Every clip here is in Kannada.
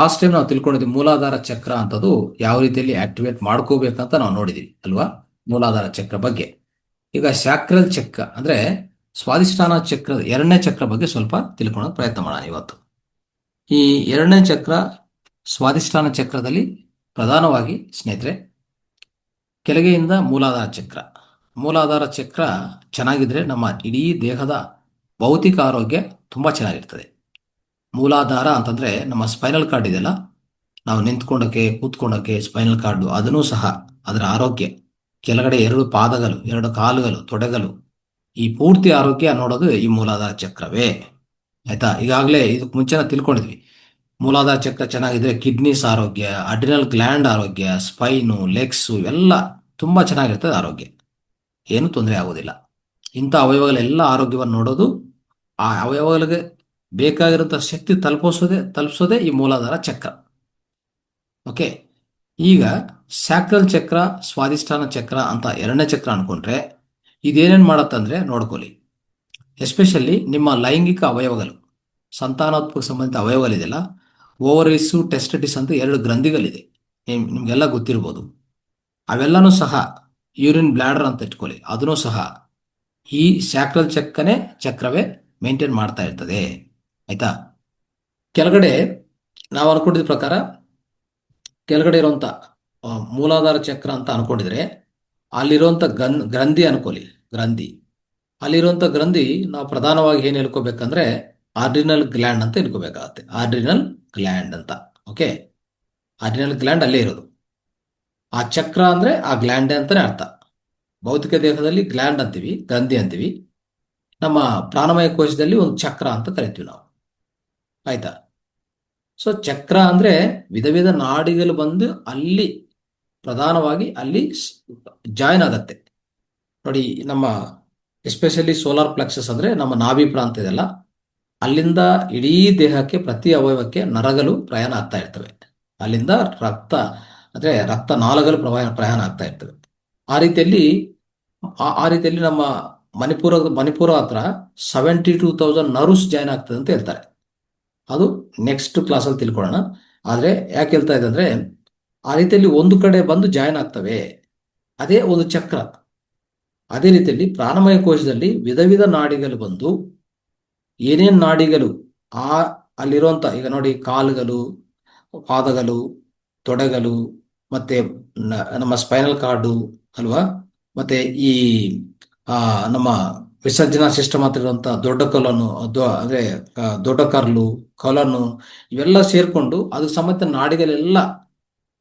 ಲಾಸ್ಟ್ ಟೈಮ್ ನಾವು ತಿಳ್ಕೊಂಡಿದ್ವಿ ಮೂಲಾಧಾರ ಚಕ್ರ ಅಂತದ್ದು ಯಾವ ರೀತಿಯಲ್ಲಿ ಆಕ್ಟಿವೇಟ್ ಮಾಡ್ಕೋಬೇಕಂತ ನಾವು ನೋಡಿದೀವಿ ಅಲ್ವಾ? ಮೂಲಾಧಾರ ಚಕ್ರ ಬಗ್ಗೆ. ಈಗ ಸ್ಯಾಕ್ರಲ್ ಚಕ್ರ ಅಂದ್ರೆ ಸ್ವಾದಿಷ್ಠಾನ ಚಕ್ರದ ಎರಡನೇ ಚಕ್ರ ಬಗ್ಗೆ ಸ್ವಲ್ಪ ತಿಳ್ಕೊಳ್ಳೋಕೆ ಪ್ರಯತ್ನ ಮಾಡೋಣ ಇವತ್ತು. ಈ ಎರಡನೇ ಚಕ್ರ ಸ್ವಾದಿಷ್ಠಾನ ಚಕ್ರದಲ್ಲಿ ಪ್ರಧಾನವಾಗಿ ಸ್ನೇಹಿತರೆ ಕೆಳಗೆಯಿಂದ ಮೂಲಾಧಾರ ಚಕ್ರ. ಮೂಲಾಧಾರ ಚಕ್ರ ಚೆನ್ನಾಗಿದ್ರೆ ನಮ್ಮ ಇಡೀ ದೇಹದ ಭೌತಿಕ ಆರೋಗ್ಯ ತುಂಬಾ ಚೆನ್ನಾಗಿರ್ತದೆ. ಮೂಲಾಧಾರ ಅಂತಂದ್ರೆ ನಮ್ಮ ಸ್ಪೈನಲ್ ಕಾರ್ಡ್ ಇದೆಯಲ್ಲ, ನಾವು ನಿಂತ್ಕೊಂಡಕ್ಕೆ ಕೂತ್ಕೊಂಡಕ್ಕೆ ಸ್ಪೈನಲ್ ಕಾರ್ಡ್ ಅದನ್ನೂ ಸಹ ಅದರ ಆರೋಗ್ಯ, ಕೆಳಗಡೆ ಎರಡು ಪಾದಗಳು, ಎರಡು ಕಾಲುಗಳು, ತೊಡೆಗಳು, ಈ ಪೂರ್ತಿ ಆರೋಗ್ಯ ನೋಡೋದು ಈ ಮೂಲಾಧಾರ ಚಕ್ರವೇ. ಆಯ್ತಾ? ಈಗಾಗಲೇ ಇದಕ್ಕೆ ಮುಂಚೆನ ತಿಳ್ಕೊಂಡಿದ್ವಿ. ಮೂಲಾಧಾರ ಚಕ್ರ ಚೆನ್ನಾಗಿದ್ರೆ ಕಿಡ್ನೀಸ್ ಆರೋಗ್ಯ, ಅಡ್ರಿನಲ್ ಗ್ಲ್ಯಾಂಡ್ ಆರೋಗ್ಯ, ಸ್ಪೈನು, ಲೆಗ್ಸು ಇವೆಲ್ಲ ತುಂಬಾ ಚೆನ್ನಾಗಿರ್ತದೆ ಆರೋಗ್ಯ, ಏನು ತೊಂದರೆ ಆಗೋದಿಲ್ಲ. ಇಂಥ ಅವಯವಗಳೆಲ್ಲ ಆರೋಗ್ಯವನ್ನು ನೋಡೋದು, ಆ ಅವಯವಗಳಿಗೆ ಬೇಕಾಗಿರುವಂಥ ಶಕ್ತಿ ತಲುಪಿಸೋದೇ ಈ ಮೂಲಾಧಾರ ಚಕ್ರ. ಓಕೆ, ಈಗ ಸ್ಯಾಕ್ರಲ್ ಚಕ್ರ ಸ್ವಾದಿಷ್ಠಾನ ಚಕ್ರ ಅಂತ ಎರಡನೇ ಚಕ್ರ ಅನ್ಕೊಂಡ್ರೆ ಇದೇನೇನು ಮಾಡತ್ತಂದ್ರೆ ನೋಡ್ಕೊಳ್ಳಿ. ಎಸ್ಪೆಷಲಿ ನಿಮ್ಮ ಲೈಂಗಿಕ ಅವಯವಗಳು, ಸಂತಾನೋತ್ಪತ್ತಿ ಸಂಬಂಧಿತ ಅವಯವಗಳಿದೆಯಲ್ಲ, ಓವರಿಸು ಟೆಸ್ಟಿಟಿಸ್ ಅಂತ ಎರಡು ಗ್ರಂಥಿಗಳಿದೆ, ನಿಮ್ಗೆಲ್ಲ ಗೊತ್ತಿರ್ಬೋದು. ಅವೆಲ್ಲನೂ ಸಹ ಯೂರಿನ್ ಬ್ಲಾಡರ್ ಅಂತ ಇಟ್ಕೊಳ್ಳಿ, ಅದನ್ನು ಸಹ ಈ ಸ್ಯಾಕ್ರಲ್ ಚಕ್ರವೇ ಮೇಂಟೈನ್ ಮಾಡ್ತಾ ಇರ್ತದೆ. ಆಯ್ತಾ? ಕೆಳಗಡೆ ನಾವು ಅನ್ಕೊಂಡಿದ ಪ್ರಕಾರ ಕೆಳಗಡೆ ಇರುವಂತ ಮೂಲಾಧಾರ ಚಕ್ರ ಅಂತ ಅನ್ಕೊಂಡಿದ್ರೆ ಅಲ್ಲಿರುವಂತ ಗ್ರಂಥಿ ಅನ್ಕೊಳ್ಳಿ, ಗ್ರಂಥಿ. ಅಲ್ಲಿರುವಂತ ಗ್ರಂಥಿ ನಾವು ಪ್ರಧಾನವಾಗಿ ಏನ್ ಹೇಳ್ಕೋಬೇಕಂದ್ರೆ ಆರ್ಡಿನಲ್ ಗ್ಲ್ಯಾಂಡ್ ಅಂತ ಇಟ್ಕೋಬೇಕಾಗತ್ತೆ. ಆರ್ಡಿನಲ್ ಗ್ಲ್ಯಾಂಡ್ ಅಂತ. ಓಕೆ, ಆರ್ಡಿನಲ್ ಗ್ಲ್ಯಾಂಡ್ ಅಲ್ಲೇ ಇರೋದು. ಆ ಚಕ್ರ ಅಂದ್ರೆ ಆ ಗ್ಲ್ಯಾಂಡ್ ಅಂತಾನೆ ಅರ್ಥ. ಭೌತಿಕ ದೇಹದಲ್ಲಿ ಗ್ಲ್ಯಾಂಡ್ ಅಂತೀವಿ, ಗ್ರಂಥಿ ಅಂತೀವಿ. ನಮ್ಮ ಪ್ರಾಣಮಯ ಕೋಶದಲ್ಲಿ ಒಂದು ಚಕ್ರ ಅಂತ ಕರಿತೀವಿ ನಾವು. ಆಯ್ತಾ? ಸೊ ಚಕ್ರ ಅಂದ್ರೆ ವಿಧ ವಿಧ ನಾಡಿಗಳು ಬಂದು ಅಲ್ಲಿ ಪ್ರಧಾನವಾಗಿ ಅಲ್ಲಿ ಜಾಯಿನ್ ಆಗತ್ತೆ ನೋಡಿ. ನಮ್ಮ ಎಸ್ಪೆಷಲಿ ಸೋಲಾರ್ ಪ್ಲೆಕ್ಸಸ್ ಅಂದ್ರೆ ನಮ್ಮ ನಾಭಿ ಪ್ರಾಂತ ಇದೆಲ್ಲ, ಅಲ್ಲಿಂದ ಇಡೀ ದೇಹಕ್ಕೆ ಪ್ರತಿ ಅವಯವಕ್ಕೆ ನರಗಳು ಪ್ರಯಾಣ ಆಗ್ತಾ ಇರ್ತವೆ. ಅಲ್ಲಿಂದ ರಕ್ತ ಅಂದ್ರೆ ರಕ್ತ ನಾಳಗಳು ಪ್ರಯಾಣ ಆಗ್ತಾ ಇರ್ತವೆ. ಆ ರೀತಿಯಲ್ಲಿ ಆ ರೀತಿಯಲ್ಲಿ ನಮ್ಮ ಮಣಿಪುರ ಹತ್ರ 72,000 ನರ್ವ್ಸ್ ಜಾಯ್ನ್ ಆಗ್ತದೆ ಅಂತ ಹೇಳ್ತಾರೆ. ಅದು ನೆಕ್ಸ್ಟ್ ಕ್ಲಾಸಲ್ಲಿ ತಿಳ್ಕೊಳ್ಳೋಣ. ಆದರೆ ಯಾಕೆ ಹೇಳ್ತಾ ಇದೆ ಅಂದ್ರೆ ಆ ರೀತಿಯಲ್ಲಿ ಒಂದು ಕಡೆ ಬಂದು ಜಾಯ್ನ್ ಆಗ್ತವೆ, ಅದೇ ಒಂದು ಚಕ್ರ. ಅದೇ ರೀತಿಯಲ್ಲಿ ಪ್ರಾಣಮಯ ಕೋಶದಲ್ಲಿ ವಿಧ ವಿಧ ನಾಡಿಗಳು ಬಂದು ಏನೇನು ನಾಡಿಗಳು ಅಲ್ಲಿರುವಂತ, ಈಗ ನೋಡಿ, ಕಾಲುಗಳು, ಪಾದಗಳು, ತೊಡೆಗಳು, ಮತ್ತೆ ನಮ್ಮ ಸ್ಪೈನಲ್ ಕಾರ್ಡು ಅಲ್ವಾ, ಮತ್ತೆ ಈ ನಮ್ಮ ವಿಸರ್ಜನಾ ಸಿಸ್ಟಮ್ ಅಂತ ಇರುವಂತ ದೊಡ್ಡ ಕೊಲನು, ಅಂದ್ರೆ ದೊಡ್ಡ ಕರ್ಲು, ಕೊಲನು, ಇವೆಲ್ಲ ಸೇರ್ಕೊಂಡು ಅದಕ್ಕೆ ಸಂಬಂಧಿತ ನಾಡಿಗಳೆಲ್ಲ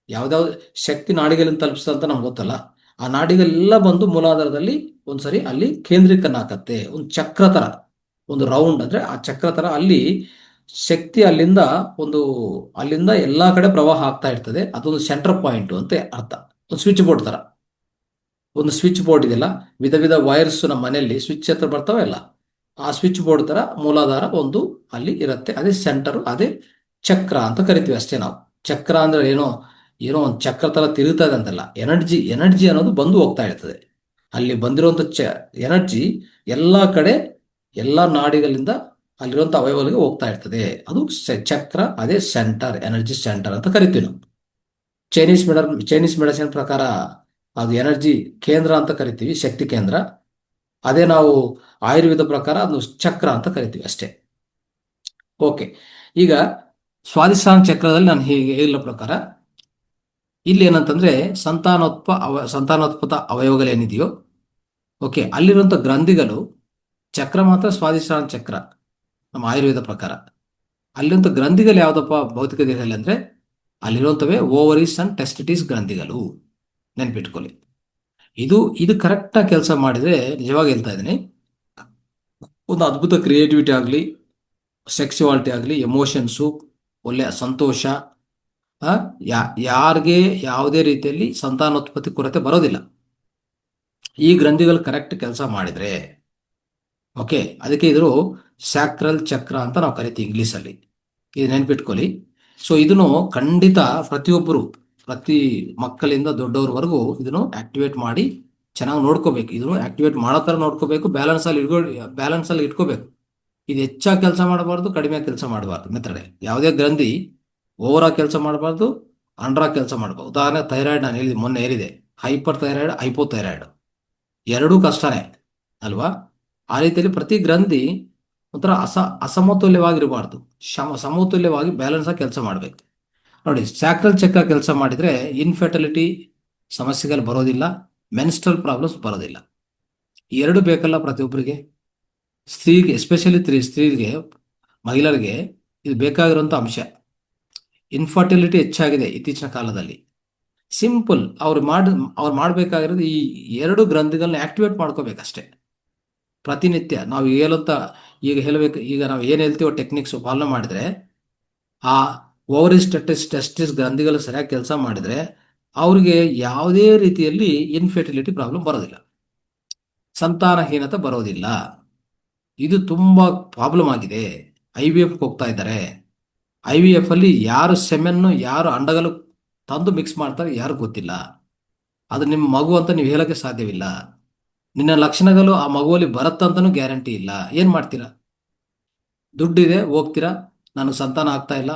ಯಾವ್ದಾವ್ದು ಶಕ್ತಿ ನಾಡಿಗಳನ್ನು ತಲುಪಿಸ್ತಂತ ನಮ್ಗೆ ಗೊತ್ತಲ್ಲ, ಆ ನಾಡಿಗಳೆಲ್ಲ ಬಂದು ಮೂಲಾಧಾರದಲ್ಲಿ ಒಂದ್ಸರಿ ಅಲ್ಲಿ ಕೇಂದ್ರೀಕರಣ ಒಂದು ಚಕ್ರ ತರ, ಒಂದು ರೌಂಡ್ ಅಂದ್ರೆ ಆ ಚಕ್ರ ತರ ಅಲ್ಲಿ ಶಕ್ತಿ ಅಲ್ಲಿಂದ ಎಲ್ಲಾ ಕಡೆ ಪ್ರವಾಹ ಆಗ್ತಾ ಇರ್ತದೆ. ಅದೊಂದು ಸೆಂಟರ್ ಪಾಯಿಂಟ್ ಅಂತ ಅರ್ಥ. ಒಂದು ಸ್ವಿಚ್ ಬೋರ್ಡ್ ತರ, ಒಂದು ಸ್ವಿಚ್ ಬೋರ್ಡ್ ಇದೆಯಲ್ಲ, ವಿಧ ವಿಧ ವೈರ್ಸ್ ನಮ್ಮ ಮನೆಯಲ್ಲಿ ಸ್ವಿಚ್ ಹತ್ರ ಬರ್ತಾವೆ ಅಲ್ಲ, ಆ ಸ್ವಿಚ್ ಬೋರ್ಡ್ ತರ ಮೂಲಾಧಾರ ಒಂದು ಅಲ್ಲಿ ಇರುತ್ತೆ. ಅದೇ ಸೆಂಟರ್, ಅದೇ ಚಕ್ರ ಅಂತ ಕರಿತೀವಿ ಅಷ್ಟೇ ನಾವು. ಚಕ್ರ ಅಂದ್ರೆ ಏನೋ ಒಂದು ಚಕ್ರ ತರ ತಿರುಗ್ತಾ ಇದೆ ಅಂತಲ್ಲ, ಎನರ್ಜಿ ಅನ್ನೋದು ಬಂದು ಹೋಗ್ತಾ ಇರ್ತದೆ. ಅಲ್ಲಿ ಬಂದಿರುವಂತ ಎನರ್ಜಿ ಎಲ್ಲಾ ಕಡೆ, ಎಲ್ಲಾ ನಾಡಿಗಳಿಂದ ಅಲ್ಲಿರುವಂತ ಅವಯವಗಳಿಗೆ ಹೋಗ್ತಾ ಇರ್ತದೆ. ಅದು ಚಕ್ರ, ಅದೇ ಸೆಂಟರ್, ಎನರ್ಜಿ ಸೆಂಟರ್ ಅಂತ ಕರಿತೀವಿ ನಾವು. ಚೈನೀಸ್ ಮೆಡಿಸಿನ್ ಪ್ರಕಾರ ಅದು ಎನರ್ಜಿ ಕೇಂದ್ರ ಅಂತ ಕರಿತೀವಿ, ಶಕ್ತಿ ಕೇಂದ್ರ. ಅದೇ ನಾವು ಆಯುರ್ವೇದ ಪ್ರಕಾರ ಅದು ಚಕ್ರ ಅಂತ ಕರಿತೀವಿ ಅಷ್ಟೇ. ಓಕೆ, ಈಗ ಸ್ವಾದಿಷ್ಠಾನ ಚಕ್ರದಲ್ಲಿ ನಾನು ಹೀಗೆ ಹೇಳಿದ ಪ್ರಕಾರ ಇಲ್ಲಿ ಏನಂತಂದ್ರೆ ಸಂತಾನೋತ್ಪತ್ತ ಅವಯವಗಳೇನಿದೆಯೋ, ಓಕೆ, ಅಲ್ಲಿರುವಂತ ಗ್ರಂಥಿಗಳು, ಚಕ್ರ ಮಾತ್ರ ಸ್ವಾದಿಷ್ಠಾನ ಚಕ್ರ ನಮ್ಮ ಆಯುರ್ವೇದ ಪ್ರಕಾರ. ಅಲ್ಲಿರುವಂತ ಗ್ರಂಥಿಗಳು ಯಾವ್ದಪ್ಪ ಭೌತಿಕ ದೇಹದಲ್ಲಿ ಅಂದ್ರೆ ಅಲ್ಲಿರುವಂತವೇ ಓವರೀಸ್ ಅಂಡ್ ಟೆಸ್ಟಿಟಿಸ್ ಗ್ರಂಥಿಗಳು. ನೆನ್ಪಿಟ್ಕೊಳ್ಳಿ. ಇದು ಕರೆಕ್ಟಾಗಿ ಕೆಲಸ ಮಾಡಿದ್ರೆ, ನಿಜವಾಗಿ ಹೇಳ್ತಾ ಇದ್ದೀನಿ, ಒಂದು ಅದ್ಭುತ ಕ್ರಿಯೇಟಿವಿಟಿ ಆಗಲಿ, ಸೆಕ್ಸುವಾಲಿಟಿ ಆಗಲಿ, ಎಮೋಷನ್ಸು, ಒಳ್ಳೆಯ ಸಂತೋಷ, ಯಾರಿಗೆ ಯಾವುದೇ ರೀತಿಯಲ್ಲಿ ಸಂತಾನೋತ್ಪತ್ತಿ ಕೊರತೆ ಬರೋದಿಲ್ಲ ಈ ಗ್ರಂಥಿಗಳು ಕರೆಕ್ಟ್ ಕೆಲಸ ಮಾಡಿದ್ರೆ. ಓಕೆ, ಅದಕ್ಕೆ ಇದು ಸ್ಯಾಕ್ರಲ್ ಚಕ್ರ ಅಂತ ನಾವು ಕರಿತೀವಿ ಇಂಗ್ಲೀಷಲ್ಲಿ. ಇದು ನೆನ್ಪಿಟ್ಕೊಳ್ಳಿ. ಸೊ ಇದನ್ನು ಖಂಡಿತ ಪ್ರತಿಯೊಬ್ಬರು, ಪ್ರತಿ ಮಕ್ಕಳಿಂದ ದೊಡ್ಡವರವರೆಗೂ ಇದನ್ನು ಆಕ್ಟಿವೇಟ್ ಮಾಡಿ ಚೆನ್ನಾಗಿ ನೋಡ್ಕೋಬೇಕು. ಇದನ್ನು ಆಕ್ಟಿವೇಟ್ ಮಾಡೋ ಥರ ನೋಡ್ಕೋಬೇಕು, ಬ್ಯಾಲೆನ್ಸ್ ಅಲ್ಲಿ ಇಟ್ಕೋಬೇಕು. ಇದು ಹೆಚ್ಚಾಗಿ ಕೆಲಸ ಮಾಡಬಾರ್ದು, ಕಡಿಮೆ ಕೆಲಸ ಮಾಡಬಾರ್ದು. ಮೆಥಡ್ ಯಾವುದೇ ಗ್ರಂಥಿ ಓವರಾಗಿ ಕೆಲಸ ಮಾಡಬಾರ್ದು, ಅಂಡ್ರಾಗಿ ಕೆಲಸ ಮಾಡಬಾರ್ದು. ಉದಾಹರಣೆ ಥೈರಾಯ್ಡ್ ನಾನು ಹೇಳಿದೆ, ಮೊನ್ನೆ ಹೇಳಿದೆ. ಹೈಪರ್ ಥೈರಾಯ್ಡ್, ಹೈಪೋಥೈರಾಯ್ಡ್ ಎರಡೂ ಕಷ್ಟನೇ ಅಲ್ವಾ? ಆ ರೀತಿಯಲ್ಲಿ ಪ್ರತಿ ಗ್ರಂಥಿ ಒಂಥರ ಅಸಮತೋಲ್ಯವಾಗಿರಬಾರ್ದು. ಸಮತೋಲ್ಯವಾಗಿ ಬ್ಯಾಲೆನ್ಸ್ ಆಗಿ ಕೆಲಸ ಮಾಡಬೇಕು. ನೋಡಿ, ಸ್ಯಾಕ್ರಲ್ ಚಕ್ರ ಕೆಲಸ ಮಾಡಿದ್ರೆ ಇನ್ಫರ್ಟಿಲಿಟಿ ಸಮಸ್ಯೆಗಳು ಬರೋದಿಲ್ಲ, ಮೆನ್ಸ್ಟ್ರಲ್ ಪ್ರಾಬ್ಲಮ್ಸ್ ಬರೋದಿಲ್ಲ. ಈ ಎರಡು ಬೇಕಲ್ಲ ಪ್ರತಿಯೊಬ್ಬರಿಗೆ. ಸ್ತ್ರೀಗೆ ಎಸ್ಪೆಷಲಿ ಸ್ತ್ರೀಗೆ, ಮಹಿಳೆಯರಿಗೆ ಇದು ಬೇಕಾಗಿರುವಂಥ ಅಂಶ. ಇನ್ಫರ್ಟಿಲಿಟಿ ಹೆಚ್ಚಾಗಿದೆ ಇತ್ತೀಚಿನ ಕಾಲದಲ್ಲಿ. ಸಿಂಪಲ್, ಅವ್ರು ಮಾಡಬೇಕಾಗಿರೋದು ಈ ಎರಡು ಗ್ರಂಥಿಗಳನ್ನ ಆಕ್ಟಿವೇಟ್ ಮಾಡ್ಕೋಬೇಕಷ್ಟೇ. ಪ್ರತಿನಿತ್ಯ ನಾವು ಹೇಳುತ್ತಾ, ಈಗ ಹೇಳಬೇಕು, ಈಗ ನಾವು ಏನು ಹೇಳ್ತೀವೋ ಟೆಕ್ನಿಕ್ಸ್ ಫಾಲೋ ಮಾಡಿದರೆ, ಆ ಓವರಿಸ್ ಟೆಸ್ಟಿಸ್ ಗ್ರಂಥಿಗಳು ಸರಿಯಾಗಿ ಕೆಲಸ ಮಾಡಿದರೆ ಅವ್ರಿಗೆ ಯಾವುದೇ ರೀತಿಯಲ್ಲಿ ಇನ್ಫರ್ಟಿಲಿಟಿ ಪ್ರಾಬ್ಲಮ್ ಬರೋದಿಲ್ಲ, ಸಂತಾನಹೀನತೆ ಬರೋದಿಲ್ಲ. ಇದು ತುಂಬ ಪ್ರಾಬ್ಲಮ್ ಆಗಿದೆ. IVF ಹೋಗ್ತಾ ಇದ್ದಾರೆ. IVF ಅಲ್ಲಿ ಯಾರು ಸೆಮೆನ್ನು ಯಾರು ಅಂಡಗಳು ತಂದು ಮಿಕ್ಸ್ ಮಾಡ್ತಾರೆ ಯಾರು ಗೊತ್ತಿಲ್ಲ. ಅದು ನಿಮ್ಮ ಮಗು ಅಂತ ನೀವು ಹೇಳೋಕ್ಕೆ ಸಾಧ್ಯವಿಲ್ಲ. ನಿನ್ನ ಲಕ್ಷಣಗಳು ಆ ಮಗುವಲ್ಲಿ ಬರುತ್ತಂತನೂ ಗ್ಯಾರಂಟಿ ಇಲ್ಲ. ಏನು ಮಾಡ್ತೀರಾ? ದುಡ್ಡಿದೆ, ಹೋಗ್ತೀರಾ, ನಾನು ಸಂತಾನ ಆಗ್ತಾ ಇಲ್ಲ.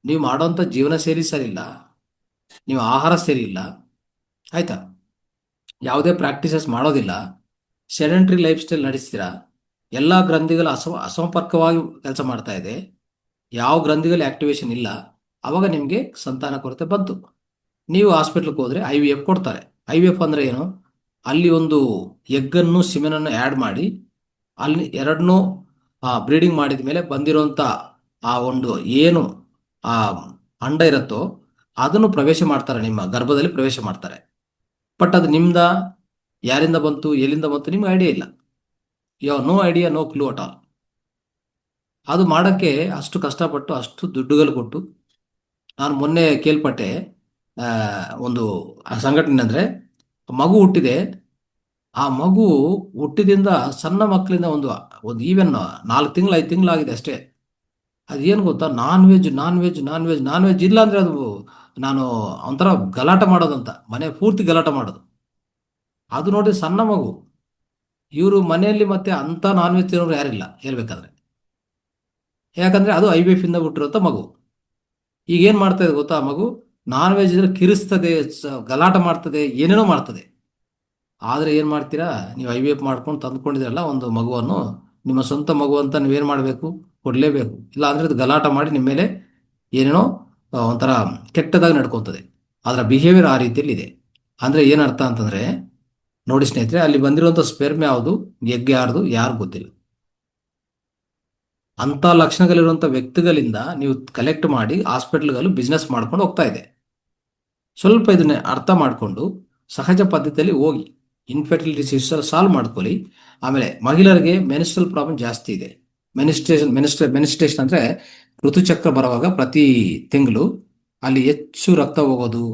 ನೀವು ಮಾಡೋಂಥ ಜೀವನ ಶೈಲಿ ಸರಿ ಇಲ್ಲ, ನೀವು ಆಹಾರ ಸರಿ ಇಲ್ಲ, ಆಯ್ತಾ, ಯಾವುದೇ ಪ್ರಾಕ್ಟೀಸಸ್ ಮಾಡೋದಿಲ್ಲ, ಸೆಡೆಂಟ್ರಿ ಲೈಫ್ ಸ್ಟೈಲ್ ನಡೆಸ್ತೀರಾ, ಎಲ್ಲ ಗ್ರಂಥಿಗಳು ಅಸಂಪರ್ಕವಾಗಿ ಕೆಲಸ ಮಾಡ್ತಾ ಇದೆ, ಯಾವ ಗ್ರಂಥಿಗಳು ಆಕ್ಟಿವೇಶನ್ ಇಲ್ಲ. ಅವಾಗ ನಿಮಗೆ ಸಂತಾನ ಕೊರತೆ ಬಂತು. ನೀವು ಹಾಸ್ಪಿಟ್ಲಿಗೆ ಹೋದರೆ IVF ಕೊಡ್ತಾರೆ. IVF ಅಂದರೆ ಏನು? ಅಲ್ಲಿ ಒಂದು ಎಗ್ಗನ್ನು ಸಿಮೆನನ್ನು ಆ್ಯಡ್ ಮಾಡಿ ಅಲ್ಲಿ ಎರಡನ್ನೂ ಬ್ರೀಡಿಂಗ್ ಮಾಡಿದ ಮೇಲೆ ಬಂದಿರೋಂಥ ಆ ಒಂದು ಏನು ಆ ಅಂಡ ಇರುತ್ತೋ ಅದನ್ನು ಪ್ರವೇಶ ಮಾಡ್ತಾರೆ, ನಿಮ್ಮ ಗರ್ಭದಲ್ಲಿ ಪ್ರವೇಶ ಮಾಡ್ತಾರೆ. ಬಟ್ ಅದು ನಿಮ್ದ, ಯಾರಿಂದ ಬಂತು, ಎಲ್ಲಿಂದ ಬಂತು, ನಿಮ್ಗೆ ಐಡಿಯಾ ಇಲ್ಲ. No idea, no clue at all. ಅದು ಮಾಡೋಕ್ಕೆ ಅಷ್ಟು ಕಷ್ಟಪಟ್ಟು ಅಷ್ಟು ದುಡ್ಡುಗಳು ಕೊಟ್ಟು, ನಾನು ಮೊನ್ನೆ ಕೇಳ್ಪಟ್ಟೆ, ಆ, ಒಂದು ಸಂಘಟನೆ ಅಂದರೆ, ಮಗು ಹುಟ್ಟಿದೆ, ಆ ಮಗು ಹುಟ್ಟಿದಿಂದ ಸಣ್ಣ ಮಕ್ಕಳಿಂದ ಒಂದು ಒಂದು ಈವನ್ 4 ತಿಂಗಳು 5 ತಿಂಗಳಾಗಿದೆ ಅಷ್ಟೇ. ಅದೇನು ಗೊತ್ತಾ, non veg non veg non veg non veg ಇಲ್ಲ ಅಂದರೆ ಅದು ನಾನು ಒಂಥರ ಗಲಾಟೆ ಮಾಡೋದಂತ, ಮನೆ ಪೂರ್ತಿ ಗಲಾಟೆ ಮಾಡೋದು. ಅದು ನೋಡಿ, ಸಣ್ಣ ಮಗು. ಇವರು ಮನೆಯಲ್ಲಿ ಮತ್ತೆ ಅಂಥ ನಾನ್ ವೆಜ್ ತಿನ್ನೋರು ಯಾರಿಲ್ಲ ಹೇಳ್ಬೇಕಾದ್ರೆ. ಯಾಕಂದರೆ ಅದು IVF ಇಂದ ಹುಟ್ಟಿರೋಂಥ ಮಗು. ಈಗ ಏನು ಮಾಡ್ತಾ ಇದೆ ಗೊತ್ತಾ, ಆ ಮಗು ನಾನ್ ವೆಜ್ ಇದ್ರೆ ಕಿರಿಸ್ತದೆ, ಗಲಾಟೆ ಮಾಡ್ತದೆ, ಏನೇನೋ ಮಾಡ್ತದೆ. ಆದರೆ ಏನು ಮಾಡ್ತೀರಾ, ನೀವು IVF ಮಾಡ್ಕೊಂಡು ತಂದುಕೊಂಡಿದ್ರಲ್ಲ ಒಂದು ಮಗುವನ್ನು, ನಿಮ್ಮ ಸ್ವಂತ ಮಗು ಅಂತ ನೀವೇನು ಮಾಡಬೇಕು, ಕೊಡಲೇಬೇಕು. ಇಲ್ಲ ಅಂದರೆ ಅದು ಗಲಾಟೆ ಮಾಡಿ ನಿಮ್ಮ ಮೇಲೆ ಏನೇನೋ ಒಂಥರ ಕೆಟ್ಟದಾಗಿ ನಡ್ಕೊತದೆ. ಅದರ ಬಿಹೇವಿಯರ್ ಆ ರೀತಿಯಲ್ಲಿ ಇದೆ. ಅಂದರೆ ಏನು ಅರ್ಥ ಅಂತಂದರೆ, ನೋಡಿ ಸ್ನೇಹಿತರೆ, ಅಲ್ಲಿ ಬಂದಿರುವಂಥ ಸ್ಪೆರ್ಮ್ ಯಾವುದು, ಎಗ್ ಯಾರ್ದು, ಯಾರು ಗೊತ್ತಿಲ್ಲ. ಅಂಥ ಲಕ್ಷಣಗಳಿರುವಂಥ ವ್ಯಕ್ತಿಗಳಿಂದ ನೀವು ಕಲೆಕ್ಟ್ ಮಾಡಿ ಹಾಸ್ಪಿಟ್ಲ್ಗಳು ಬಿಸ್ನೆಸ್ ಮಾಡ್ಕೊಂಡು ಹೋಗ್ತಾ ಇದೆ. ಸ್ವಲ್ಪ ಇದನ್ನ ಅರ್ಥ ಮಾಡಿಕೊಂಡು ಸಹಜ ಪದ್ಧತಿಯಲ್ಲಿ ಹೋಗಿ ಇನ್ಫರ್ಟಿಲಿಟಿ ಇಶ್ಯೂಸ್ ಸಾಲ್ವ್ ಮಾಡ್ಕೊಳ್ಳಿ. ಆಮೇಲೆ ಮಹಿಳೆಯರಿಗೆ ಮೆನಿಸ್ಟ್ರಲ್ ಪ್ರಾಬ್ಲಮ್ ಜಾಸ್ತಿ ಇದೆ. ಮೆನಿಸ್ಟ್ರೇಷನ್ ಅಂದರೆ ಋತುಚಕ್ರ ಬರುವಾಗ ಪ್ರತಿ ತಿಂಗಳು ಅಲ್ಲಿ ಹೆಚ್ಚು ರಕ್ತ ಹೋಗೋದು,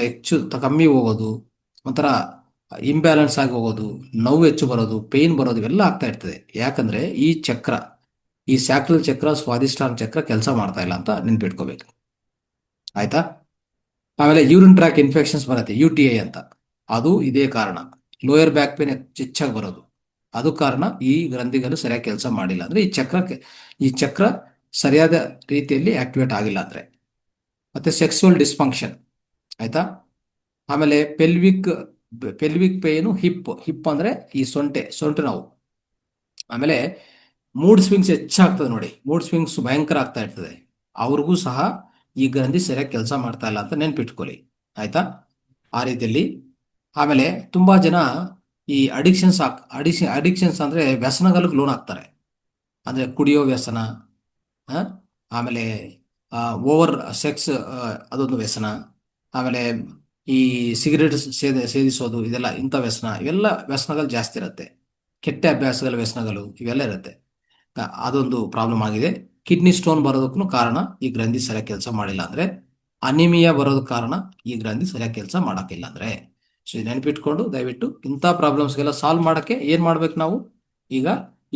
ಹೆಚ್ಚು ಕಮ್ಮಿ ಹೋಗೋದು, ಒಂಥರ ಇಂಬ್ಯಾಲೆನ್ಸ್ ಆಗಿ ಹೋಗೋದು, ನೋವು ಹೆಚ್ಚು ಬರೋದು, ಪೇಯ್ನ್ ಬರೋದು, ಇವೆಲ್ಲ ಆಗ್ತಾ ಇರ್ತದೆ. ಯಾಕಂದರೆ ಈ ಚಕ್ರ, ಈ ಸ್ಯಾಕ್ರಲ್ ಚಕ್ರ, ಸ್ವಾದಿಷ್ಟಾನ ಚಕ್ರ ಕೆಲಸ ಮಾಡ್ತಾ ಇಲ್ಲ ಅಂತ ನೆನ್ಪಿಟ್ಕೋಬೇಕು. ಆಯ್ತಾ? ಆಮೇಲೆ ಯೂರಿನ್ ಟ್ರ್ಯಾಕ್ ಇನ್ಫೆಕ್ಷನ್ಸ್ ಬರುತ್ತೆ, UTI ಅಂತ. ಅದು ಇದೇ ಕಾರಣ. ಲೋಯರ್ ಬ್ಯಾಕ್ ಪೇನ್ ಹೆಚ್ಚಾಗಿ ಬರೋದು ಅದು ಕಾರಣ. ಈ ಗ್ರಂಥಿಗಳು ಸರಿಯಾಗಿ ಕೆಲಸ ಮಾಡಿಲ್ಲ ಅಂದರೆ, ಈ ಚಕ್ರ ಸರಿಯಾದ ರೀತಿಯಲ್ಲಿ ಆಕ್ಟಿವೇಟ್ ಆಗಿಲ್ಲ ಅಂದರೆ. ಮತ್ತೆ ಸೆಕ್ಸುವಲ್ ಡಿಸ್ಫಂಕ್ಷನ್, ಆಯ್ತಾ? ಆಮೇಲೆ ಪೆಲ್ವಿಕ್ ಪೇನು, ಹಿಪ್ ಅಂದರೆ ಈ ಸೊಂಟೆ ನೋವು. ಆಮೇಲೆ ಮೂಡ್ ಸ್ವಿಂಗ್ಸ್ ಹೆಚ್ಚಾಗ್ತದೆ ನೋಡಿ, ಮೂಡ್ ಸ್ವಿಂಗ್ಸ್ ಭಯಂಕರ ಆಗ್ತಾ ಇರ್ತದೆ. ಅವ್ರಿಗೂ ಸಹ ಈ ಗ್ರಂಥಿ ಸರಿಯಾಗಿ ಕೆಲಸ ಮಾಡ್ತಾ ಇಲ್ಲ ಅಂತ ನೆನ್ಪಿಟ್ಕೊಳ್ಳಿ. ಆಯ್ತಾ? ಆ ರೀತಿಯಲ್ಲಿ. ಆಮೇಲೆ ತುಂಬ ಜನ ಈ ಅಡಿಕ್ಷನ್ಸ್ ಅಂದರೆ ವ್ಯಸನಗಳಿಗೆ ಲೋನ್ ಆಗ್ತಾರೆ. ಅಂದರೆ ಕುಡಿಯೋ ವ್ಯಸನ, ಆ? ಆಮೇಲೆ ಓವರ್ ಸೆಕ್ಸ್, ಅದೊಂದು ವ್ಯಸನ. ಆಮೇಲೆ ಈ ಸಿಗರೇಟ್ ಸೇದಿಸೋದು, ಇದೆಲ್ಲ ಇಂಥ ವ್ಯಸನ. ಇವೆಲ್ಲ ವ್ಯಸನಗಳು ಜಾಸ್ತಿ ಇರುತ್ತೆ. ಕೆಟ್ಟ ಅಭ್ಯಾಸಗಳ ವ್ಯಸನಗಳು ಇವೆಲ್ಲ ಇರುತ್ತೆ. ಅದೊಂದು ಪ್ರಾಬ್ಲಮ್ ಆಗಿದೆ. ಕಿಡ್ನಿ ಸ್ಟೋನ್ ಬರೋದಕ್ಕೂ ಕಾರಣ ಈ ಗ್ರಂಥಿ ಸರಿಯಾಗಿ ಕೆಲಸ ಮಾಡಿಲ್ಲ ಅಂದರೆ. ಅನಿಮಿಯಾ ಬರೋದಕ್ಕೆ ಕಾರಣ ಈ ಗ್ರಂಥಿ ಸರಿಯಾಗಿ ಕೆಲಸ ಮಾಡೋಕ್ಕಿಲ್ಲ ಅಂದರೆ. ಸೊ ನೆನಪಿಟ್ಕೊಂಡು ದಯವಿಟ್ಟು ಇಂಥ ಪ್ರಾಬ್ಲಮ್ಸ್ಗೆಲ್ಲ ಸಾಲ್ವ್ ಮಾಡೋಕ್ಕೆ ಏನು ಮಾಡ್ಬೇಕು ನಾವು? ಈಗ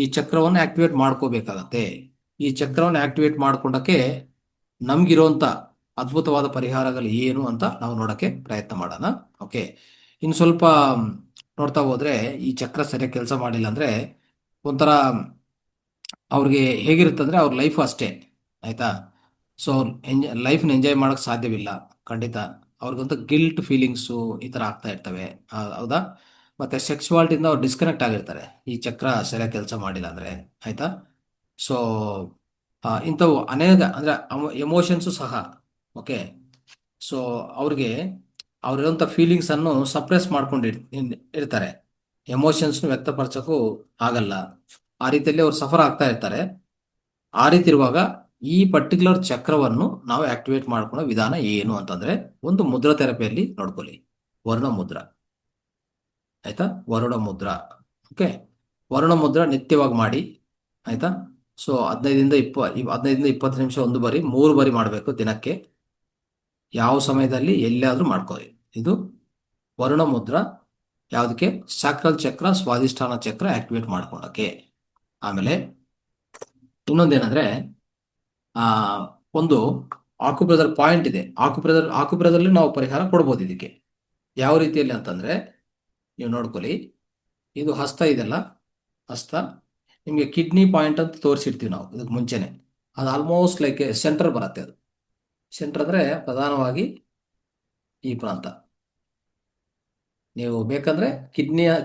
ಈ ಚಕ್ರವನ್ನು ಆಕ್ಟಿವೇಟ್ ಮಾಡ್ಕೋಬೇಕಾಗತ್ತೆ. ಈ ಚಕ್ರವನ್ನು ಆಕ್ಟಿವೇಟ್ ಮಾಡ್ಕೊಂಡಕ್ಕೆ ನಮಗಿರುವಂಥ ಅದ್ಭುತವಾದ ಪರಿಹಾರಗಳು ಏನು ಅಂತ ನಾವು ನೋಡೋಕ್ಕೆ ಪ್ರಯತ್ನ ಮಾಡೋಣ. ಓಕೆ, ಇನ್ನು ಸ್ವಲ್ಪ ನೋಡ್ತಾ ಹೋದರೆ, ಈ ಚಕ್ರ ಸರಿಯಾಗಿ ಕೆಲಸ ಮಾಡಿಲ್ಲ ಅಂದರೆ ಒಂಥರ ಅವ್ರಿಗೆ ಹೇಗಿರುತ್ತೆ ಅಂದರೆ, ಅವ್ರ ಲೈಫು ಅಷ್ಟೇ. ಆಯಿತಾ? ಸೊ ಅವ್ರು ಲೈಫ್ನ ಎಂಜಾಯ್ ಮಾಡೋಕ್ಕೆ ಸಾಧ್ಯವಿಲ್ಲ ಖಂಡಿತ. ಅವ್ರಿಗಂತೂ ಗಿಲ್ಟ್ ಫೀಲಿಂಗ್ಸು ಈ ಥರ ಆಗ್ತಾ ಇರ್ತವೆ. ಹೌದಾ? ಮತ್ತೆ ಸೆಕ್ಸುವಾಲಿಟಿಯಿಂದ ಅವ್ರು ಡಿಸ್ಕನೆಕ್ಟ್ ಆಗಿರ್ತಾರೆ ಈ ಚಕ್ರ ಸರಿಯಾಗಿ ಕೆಲಸ ಮಾಡಿಲ್ಲ ಅಂದರೆ. ಆಯ್ತಾ? ಸೊ ಇಂಥವು ಅನೇಕ ಅಂದರೆ ಎಮೋಷನ್ಸು ಸಹ. ಓಕೆ. ಸೊ ಅವ್ರಿಗೆ ಅವ್ರಿರೋಂಥ ಫೀಲಿಂಗ್ಸನ್ನು ಸಪ್ರೆಸ್ ಮಾಡ್ಕೊಂಡು ಇರ್ತಾರೆ. ಎಮೋಷನ್ಸ್ನು ವ್ಯಕ್ತಪಡಿಸೋಕ್ಕೂ ಆಗಲ್ಲ. ಆ ರೀತಿಯಲ್ಲಿ ಅವ್ರು ಸಫರ್ ಆಗ್ತಾ ಇರ್ತಾರೆ. ಆ ರೀತಿ ಇರುವಾಗ ಈ ಪರ್ಟಿಕ್ಯುಲರ್ ಚಕ್ರವನ್ನು ನಾವು ಆಕ್ಟಿವೇಟ್ ಮಾಡ್ಕೊಳ್ಳೋ ವಿಧಾನ ಏನು ಅಂತಂದ್ರೆ, ಒಂದು ಮುದ್ರಾ ಥೆರಪಿಯಲ್ಲಿ ನೋಡ್ಕೊಳ್ಳಿ. ವರ್ಣ ಮುದ್ರಾ. ಆಯ್ತಾ? ವರುಣ ಮುದ್ರಾ. ಓಕೆ. ವರುಣ ಮುದ್ರಾ ನಿತ್ಯವಾಗಿ ಮಾಡಿ. ಆಯ್ತಾ? ಸೊ 15 ನಿಮಿಷ ಒಂದು ಬಾರಿ 3 ಬಾರಿ ಮಾಡಬೇಕು ದಿನಕ್ಕೆ. ಯಾವ ಸಮಯದಲ್ಲಿ ಎಲ್ಲಿಯಾದ್ರೂ ಮಾಡ್ಕೊಳ್ಳಿ. ಇದು ವರುಣ ಮುದ್ರಾ. ಯಾವುದಕ್ಕೆ? ಸಾಕ್ರಲ್ ಚಕ್ರ, ಸ್ವಾದಿಷ್ಠಾನ ಚಕ್ರ ಆಕ್ಟಿವೇಟ್ ಮಾಡ್ಕೊಳಕ್ಕೆ. ಆಮೇಲೆ ಇನ್ನೊಂದೇನಂದ್ರೆ, ಆ ಒಂದು ಆಕುಪ್ರೆಸರ್ ಪಾಯಿಂಟ್ ಇದೆ. ಆಕುಪ್ರೆಸರ್ಲಿ ನಾವು ಪರಿಹಾರ ಕೊಡ್ಬೋದು ಇದಕ್ಕೆ. ಯಾವ ರೀತಿಯಲ್ಲಿ ಅಂತಂದ್ರೆ, ನೀವು ನೋಡ್ಕೊಳ್ಳಿ. ಇದು ಹಸ್ತ ಇದೆಲ್ಲ, ಹಸ್ತ. ನಿಮಗೆ ಕಿಡ್ನಿ ಪಾಯಿಂಟ್ ಅಂತ ತೋರಿಸಿರ್ತೀವಿ ನಾವು ಇದಕ್ಕೆ ಮುಂಚೆನೆ. ಅದು ಆಲ್ಮೋಸ್ಟ್ ಲೈಕ್ ಸೆಂಟರ್ ಬರುತ್ತೆ. ಅದು ಸೆಂಟರ್ ಅಂದ್ರೆ ಪ್ರಧಾನವಾಗಿ ಈ ಪ್ರಾಂತ. ನೀವು ಬೇಕಂದ್ರೆ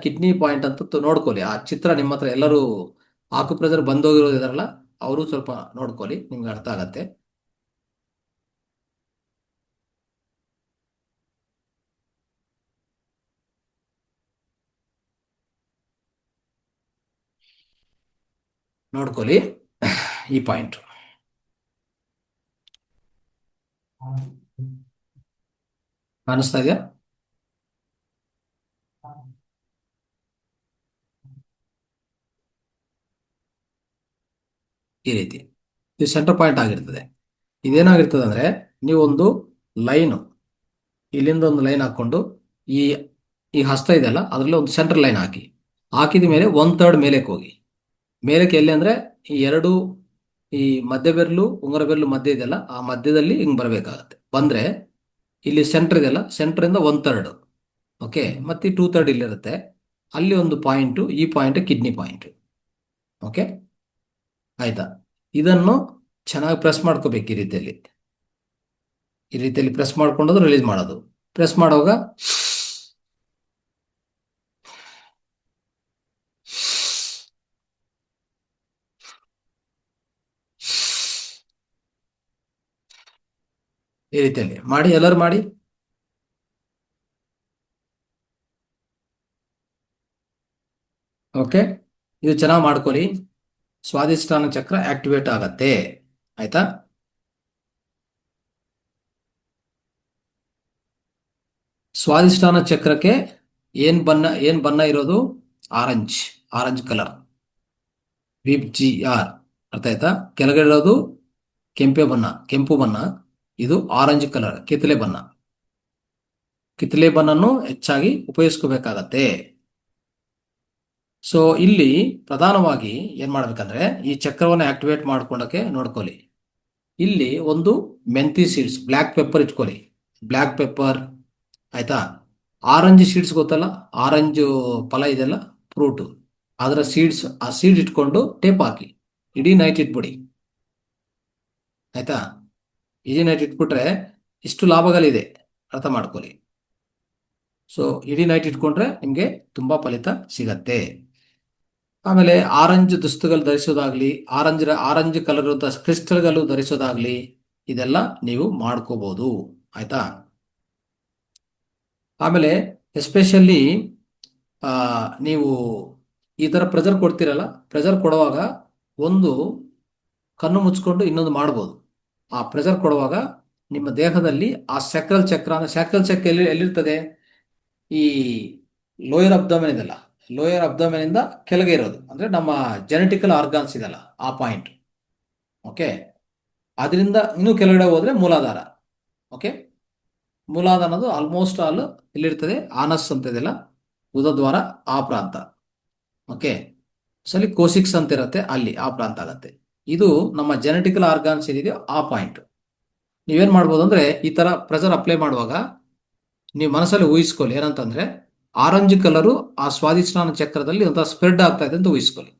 ಕಿಡ್ನಿ ಪಾಯಿಂಟ್ ಅಂತ ನೋಡ್ಕೊಳ್ಳಿ. ಆ ಚಿತ್ರ ನಿಮ್ಮ ಹತ್ರ ಎಲ್ಲರೂ ಆಕುಪ್ರೆಸರ್ ಬಂದೋಗಿರೋದು ಇದಾರಲ್ಲ, ಅವರು ಸ್ವಲ್ಪ ನೋಡ್ಕೊಳ್ಳಿ, ನಿಮ್ಗೆ ಅರ್ಥ ಆಗತ್ತೆ. ನೋಡ್ಕೊಳ್ಳಿ ಈ ಪಾಯಿಂಟ್ ಕಾಣಿಸ್ತಾ ಇದೆಯಾ? ಈ ರೀತಿ ಇದು ಸೆಂಟರ್ ಪಾಯಿಂಟ್ ಆಗಿರ್ತದೆ. ಇದೇನಾಗಿರ್ತದೆ ಅಂದ್ರೆ, ನೀವೊಂದು ಲೈನು, ಇಲ್ಲಿಂದ ಒಂದು ಲೈನ್ ಹಾಕೊಂಡು ಈ ಈ ಹಸ್ತ ಇದೆಯಲ್ಲ ಅದರಲ್ಲಿ ಒಂದು ಸೆಂಟರ್ ಲೈನ್ ಹಾಕಿದ ಮೇಲೆ 1/3 ಮೇಲಕ್ಕೆ ಹೋಗಿ. ಮೇಲಕ್ಕೆ ಎಲ್ಲಿ ಅಂದ್ರೆ, ಈ ಎರಡು, ಈ ಮಧ್ಯ ಬೆರಳು ಉಂಗುರ ಬೆರಳು ಮಧ್ಯ ಇದೆಯಲ್ಲ, ಆ ಮಧ್ಯದಲ್ಲಿ ಹಿಂಗ್ ಬರಬೇಕಾಗತ್ತೆ. ಬಂದ್ರೆ ಇಲ್ಲಿ ಸೆಂಟರ್ ಇದೆಯಲ್ಲ, ಸೆಂಟರ್ ಇಂದ 1/3. ಓಕೆ. ಮತ್ತೆ 2/3 ಇಲ್ಲಿರುತ್ತೆ. ಅಲ್ಲಿ ಒಂದು ಪಾಯಿಂಟು, ಈ ಪಾಯಿಂಟ್ ಕಿಡ್ನಿ ಪಾಯಿಂಟ್. ಓಕೆ. ಆಯ್ತಾ? ಇದನ್ನು ಚೆನ್ನಾಗಿ ಪ್ರೆಸ್ ಮಾಡ್ಕೋಬೇಕು. ಈ ರೀತಿಯಲ್ಲಿ ಪ್ರೆಸ್ ಮಾಡ್ಕೊಂಡೋದು ರಿಲೀಸ್ ಮಾಡೋದು. ಪ್ರೆಸ್ ಮಾಡುವಾಗ ಈ ರೀತಿಯಲ್ಲಿ ಮಾಡಿ, ಎಲ್ಲರೂ ಮಾಡಿ. ಓಕೆ. ಇದು ಚೆನ್ನಾಗಿ ಮಾಡ್ಕೊಳ್ಳಿ. ಸ್ವಾದಿಷ್ಠಾನ ಚಕ್ರ ಆಕ್ಟಿವೇಟ್ ಆಗತ್ತೆ. ಆಯ್ತಾ? ಸ್ವಾದಿಷ್ಠಾನ ಚಕ್ರಕ್ಕೆ ಏನ್ ಬಣ್ಣ ಇರೋದು? ಆರೆಂಜ್. Orange colour. VGR. ಅರ್ಥ ಆಯ್ತಾ? ಕೆಳಗಡೆ ಇರೋದು ಕೆಂಪು ಬಣ್ಣ. ಇದು ಆರೆಂಜ್ ಕಲರ್, ಕಿತ್ತಲೆ ಬಣ್ಣ. ಕಿತ್ತಲೆ ಬಣ್ಣನು ಹೆಚ್ಚಾಗಿ ಉಪಯೋಗಿಸ್ಕೋಬೇಕಾಗತ್ತೆ. ಸೊ ಇಲ್ಲಿ ಪ್ರಧಾನವಾಗಿ ಏನ್ ಮಾಡ್ಬೇಕಂದ್ರೆ, ಈ ಚಕ್ರವನ್ನು ಆಕ್ಟಿವೇಟ್ ಮಾಡ್ಕೊಳಕ್ಕೆ ನೋಡ್ಕೊಳ್ಳಿ. ಇಲ್ಲಿ ಒಂದು ಮೆಂತಿ ಸೀಡ್ಸ್, ಬ್ಲ್ಯಾಕ್ ಪೆಪ್ಪರ್ ಇಟ್ಕೊಳ್ಳಿ. Black pepper. ಆಯ್ತಾ? ಆರೆಂಜ್ ಸೀಡ್ಸ್ ಗೊತ್ತಲ್ಲ, ಆರೆಂಜ್ ಫಲ ಇದೆಲ್ಲ, ಫ್ರೂಟ್. ಅದರ ಆ ಸೀಡ್ ಇಟ್ಕೊಂಡು ಟೇಪ್ ಹಾಕಿ ಇಡೀ ನೈಟ್ ಇಟ್ಬಿಡಿ. ಆಯ್ತಾ? ಇಡೀ ನೈಟ್ ಇಟ್ಬಿಟ್ರೆ ಇಷ್ಟು ಲಾಭಗಳಿದೆ, ಅರ್ಥ ಮಾಡ್ಕೊಳ್ಳಿ. ಸೊ ಇಡೀ ನೈಟ್ ಇಟ್ಕೊಂಡ್ರೆ ನಿಮಗೆ ತುಂಬಾ ಫಲಿತ ಸಿಗತ್ತೆ. ಆಮೇಲೆ ಆರೆಂಜ್ ದುಸ್ತುಗಳು ಧರಿಸೋದಾಗ್ಲಿ, ಆರೆಂಜ್ ಕಲರ್ ಕ್ರಿಸ್ಟಲ್ಗಳು ಧರಿಸೋದಾಗ್ಲಿ, ಇದೆಲ್ಲ ನೀವು ಮಾಡ್ಕೋಬಹುದು. ಆಯ್ತಾ? ಆಮೇಲೆ ಎಸ್ಪೆಷಲಿ ನೀವು ಈ ತರ ಪ್ರೆಜರ್ ಕೊಡ್ತೀರಲ್ಲ, ಪ್ರೆಜರ್ ಕೊಡುವಾಗ ಒಂದು ಕಣ್ಣು ಮುಚ್ಕೊಂಡು ಇನ್ನೊಂದು ಮಾಡ್ಬೋದು. ಆ ಪ್ರೆಜರ್ ಕೊಡುವಾಗ ನಿಮ್ಮ ದೇಹದಲ್ಲಿ ಆ ಸ್ಯಾಕ್ರಲ್ ಚಕ್ರ ಎಲ್ಲಿರ್ತದೆ? ಈ ಲೋಯರ್ ಅಬ್ಡೋಮೆನ್ ಇದೆಲ್ಲ, ಲೋಯರ್ ಅಬ್ಡೋಮೆನ್ ಇಂದ ಕೆಳಗೆ ಇರೋದು ಅಂದ್ರೆ ನಮ್ಮ ಜೆನೆಟಿಕಲ್ ಆರ್ಗಾನ್ಸ್ ಇದೆಲ್ಲ, ಆ ಪಾಯಿಂಟ್. ಓಕೆ. ಅದರಿಂದ ಇನ್ನೂ ಕೆಳಗಡೆ ಹೋದ್ರೆ ಮೂಲಾಧಾರ. ಓಕೆ. ಮೂಲಾಧಾರ ಅನ್ನೋದು ಆಲ್ಮೋಸ್ಟ್ ಆಲ್ ಇಲ್ಲಿರ್ತದೆ, ಆನಸ್ ಅಂತ ಇದೆಲ್ಲ, ಉದದ್ವಾರ, ಆ ಪ್ರಾಂತ. ಓಕೆ. ಸಲಿ ಕೋಸಿಕ್ಸ್ ಅಂತ ಇರುತ್ತೆ, ಅಲ್ಲಿ ಆ ಪ್ರಾಂತ ಆಗತ್ತೆ. ಇದು ನಮ್ಮ ಜೆನೆಟಿಕಲ್ ಆರ್ಗಾನ್ಸ್ ಏನಿದೆಯೋ ಆ ಪಾಯಿಂಟ್. ನೀವೇನ್ ಮಾಡ್ಬೋದು ಅಂದ್ರೆ, ಈ ತರ ಪ್ರೆಷರ್ ಅಪ್ಲೈ ಮಾಡುವಾಗ ನೀವು ಮನಸ್ಸಲ್ಲಿ ಊಹಿಸ್ಕೊಳ್ಳಿ ಏನಂತಂದ್ರೆ, ಆರೆಂಜ್ ಕಲರು ಆ ಸ್ವಾದಿಷ್ಠಾನ ಚಕ್ರದಲ್ಲಿ ಒಂಥರ ಸ್ಪ್ರೆಡ್ ಆಗ್ತಾ ಇದೆ ಅಂತ ಊಹಿಸ್ಕೊಳ್ಳಿ.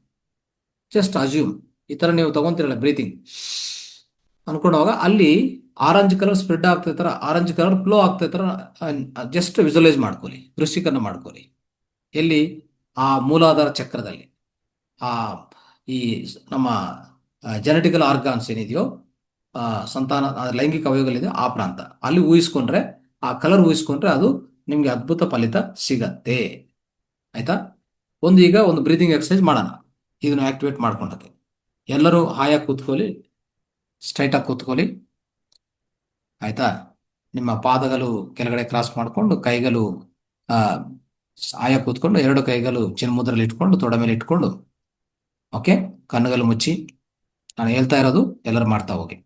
Just assume. ಈ ತರ ನೀವು ತಗೊಂತೀರಲ್ಲ ಬ್ರೀತಿಂಗ್, ಅನ್ಕೊಂಡಾಗ ಅಲ್ಲಿ ಆರೆಂಜ್ ಕಲರ್ ಸ್ಪ್ರೆಡ್ ಆಗ್ತಾ ಇರ್ತಾರ, ಆರೆಂಜ್ ಕಲರ್ ಫ್ಲೋ ಆಗ್ತಾ ಇರ್ತಾರ. ಜಸ್ಟ್ ವಿಜುವಲೈಸ್ ಮಾಡ್ಕೊಳ್ಳಿ, ದೃಶ್ಯೀಕರಣ ಮಾಡ್ಕೊಳ್ಳಿ. ಎಲ್ಲಿ? ಆ ಮೂಲಾಧಾರ ಚಕ್ರದಲ್ಲಿ, ಆ ಈ ನಮ್ಮ ಜೆನೆಟಿಕಲ್ ಆರ್ಗಾನ್ಸ್ ಏನಿದೆಯೋ, ಆ, ಸಂತಾನ ಲೈಂಗಿಕ ಅವಯವಗಳಿದೆ ಆ ಪ್ರಾಂತ, ಅಲ್ಲಿ ಊಹಿಸ್ಕೊಂಡ್ರೆ, ಆ ಕಲರ್ ಊಹಿಸ್ಕೊಂಡ್ರೆ ಅದು ನಿಮ್ಗೆ ಅದ್ಭುತ ಫಲಿತ ಸಿಗತ್ತೆ. ಆಯ್ತಾ? ಈಗ ಒಂದು ಬ್ರೀದಿಂಗ್ ಎಕ್ಸರ್ಸೈಸ್ ಮಾಡೋಣ ಇದನ್ನು ಆಕ್ಟಿವೇಟ್ ಮಾಡ್ಕೊಂಡಕ್ಕೆ. ಎಲ್ಲರೂ ಹಾಯಾಗಿ ಕೂತ್ಕೊಳ್ಳಿ, ಸ್ಟ್ರೈಟಾಗಿ ಕೂತ್ಕೊಳ್ಳಿ. ಆಯ್ತಾ? ನಿಮ್ಮ ಪಾದಗಳು ಕೆಳಗಡೆ ಕ್ರಾಸ್ ಮಾಡಿಕೊಂಡು, ಕೈಗಳು ಆ ಆಯಾಗಿ ಕೂತ್ಕೊಂಡು, ಎರಡು ಕೈಗಳು ಚಿನ್ಮುದ್ರಲ್ಲಿ ಇಟ್ಕೊಂಡು, ತೊಡೆ ಮೇಲೆ ಇಟ್ಕೊಂಡು, ಓಕೆ, ಕಣ್ಣುಗಳು ಮುಚ್ಚಿ. ನಾನು ಹೇಳ್ತಾ ಇರೋದು ಎಲ್ಲರೂ ಮಾಡ್ತಾ ಹೋಗಿ.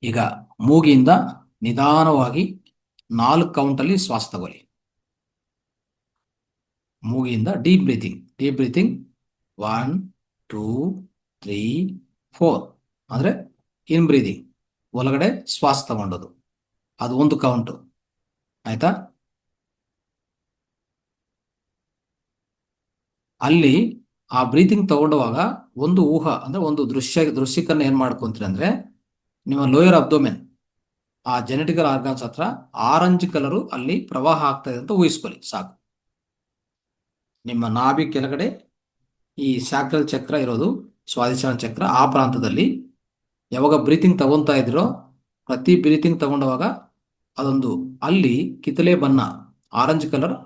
ಈಗ ಮೂಗಿಯಿಂದ ನಿಧಾನವಾಗಿ 4 ಕೌಂಟಲ್ಲಿ ಶ್ವಾಸ ತಗೊಳ್ಳಿ. ಮೂಗಿಯಿಂದ ಡೀಪ್ ಬ್ರೀತಿಂಗ್ 1 2 3 4 ಅಂದರೆ ಇನ್ ಬ್ರೀದಿಂಗ್, ಒಳಗಡೆ ಶ್ವಾಸ ತಗೊಂಡದು, ಅದು 1 ಕೌಂಟು. ಆಯ್ತಾ? ಅಲ್ಲಿ ಆ ಬ್ರೀತಿಂಗ್ ತಗೊಂಡವಾಗ ಒಂದು ಅಂದ್ರೆ ಒಂದು ದೃಶ್ಯೀಕರಣ ಏನ್ ಮಾಡ್ಕೊಂತೀರಿ ಅಂದ್ರೆ, ನಿಮ್ಮ ಲೋಯರ್ ಅಬ್ಡೋಮೆನ್, ಆ ಜೆನೆಟಿಕಲ್ ಆರ್ಗಾನ್ಸ್ ಹತ್ರ ಆರೆಂಜ್ ಕಲರು ಅಲ್ಲಿ ಪ್ರವಾಹ ಆಗ್ತಾ ಇದೆ ಅಂತ ಊಹಿಸ್ಕೊಳ್ಳಿ ಸಾಕು. ನಿಮ್ಮ ನಾಭಿ ಕೆಳಗಡೆ ಈ ಸ್ಯಾಕ್ರಲ್ ಚಕ್ರ ಇರೋದು, ಸ್ವಾದಿಷ್ಠಾನ ಚಕ್ರ, ಆ ಪ್ರಾಂತದಲ್ಲಿ ಯಾವಾಗ ಬ್ರೀತಿಂಗ್ ತಗೊಂತಾ ಇದ್ರೋ, ಪ್ರತಿ ಬ್ರೀತಿಂಗ್ ತಗೊಂಡವಾಗ ಅದೊಂದು ಅಲ್ಲಿ ಕಿತ್ತಲೆ ಬಣ್ಣ, ಆರೆಂಜ್ ಕಲರ್